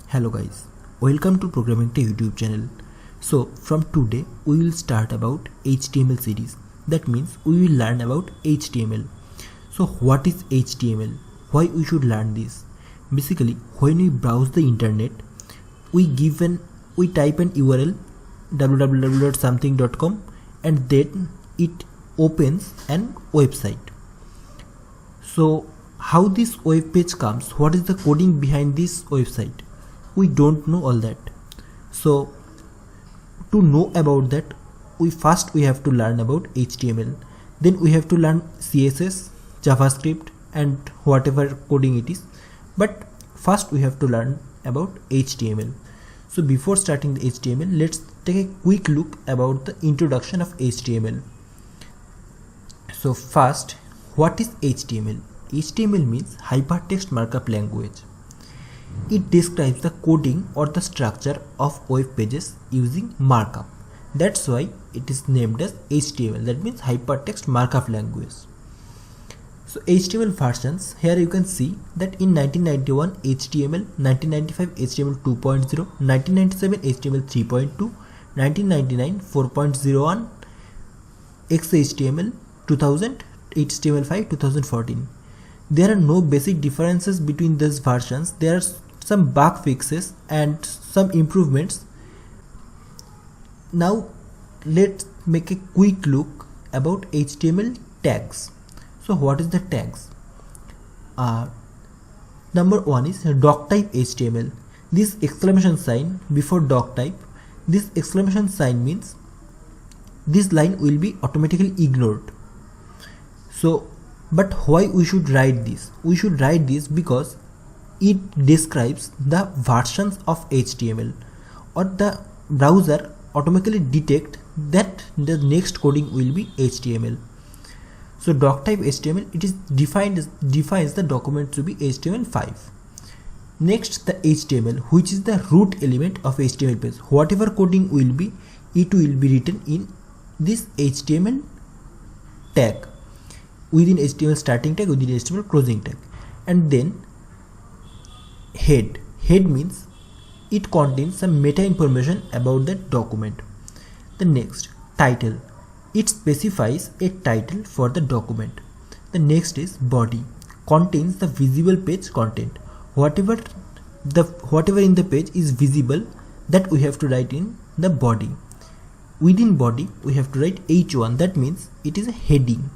Hello guys, welcome to Programming Tech YouTube channel. So from today we will start about HTML series. That means we will learn about HTML. So what is HTML? Why we should learn this? Basically, when we browse the internet, we type an URL www.something.com and then it opens an website. So how this web page comes, what is the coding behind this website? We don't know all that. So to know about that, we have to learn about HTML. Then we have to learn CSS, JavaScript and whatever coding it is. But first we have to learn about HTML. So before starting the HTML, let's take a quick look about the introduction of HTML. So first, what is HTML? HTML means Hypertext Markup Language. It describes the coding or the structure of web pages using markup. That's why it is named as HTML. That means Hypertext Markup Language. So HTML versions, here you can see that in 1991 HTML, 1995 HTML 2.0, 1997 HTML 3.2, 1999 4.01, XHTML 2000, HTML5 2014. There are no basic differences between these versions. There are some bug fixes and some improvements. Now let's make a quick look about HTML tags. So what is the tags? Number one is doc type HTML. This exclamation sign before doc type, this exclamation sign means this line will be automatically ignored. So but why we should write this? We should write this because it describes the versions of HTML, or the browser automatically detect that the next coding will be HTML. So doc type HTML, it is defines the document to be HTML5. Next, the HTML, which is the root element of HTML page. Whatever coding will be, it will be written in this HTML tag, within HTML starting tag, within HTML closing tag. And then head means it contains some meta information about that document. The next, title, it specifies a title for the document. The next is body, contains the visible page content. Whatever in the page is visible, that we have to write in the body. Within body we have to write h1, that means it is a heading.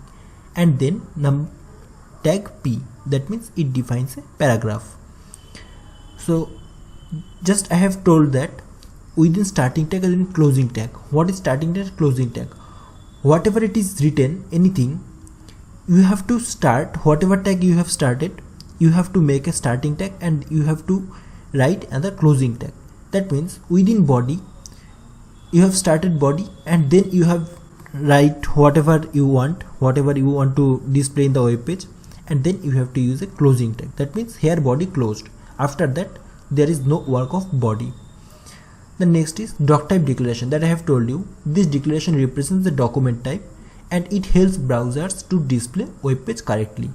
And then tag P, that means it defines a paragraph. So just I have told that within starting tag and within closing tag. What is starting tag, closing tag? Whatever it is written, anything, you have to start whatever tag you have started, you have to make a starting tag and you have to write another closing tag. That means within body you have started body and then you have write whatever you want to display in the web page, and then you have to use a closing tag. That means here body closed. After that there is no work of body. The next is doc type declaration, that I have told you. This declaration represents the document type and it helps browsers to display web page correctly.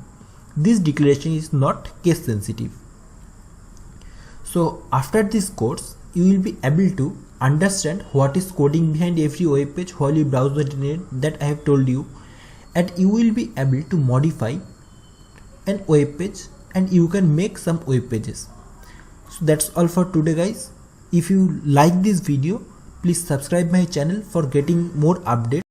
This declaration is not case sensitive. So after this course you will be able to understand what is coding behind every web page while you browse the internet, that I have told you, and you will be able to modify an web page and you can make some web pages. So that's all for today guys. If you like this video, please subscribe my channel for getting more updates.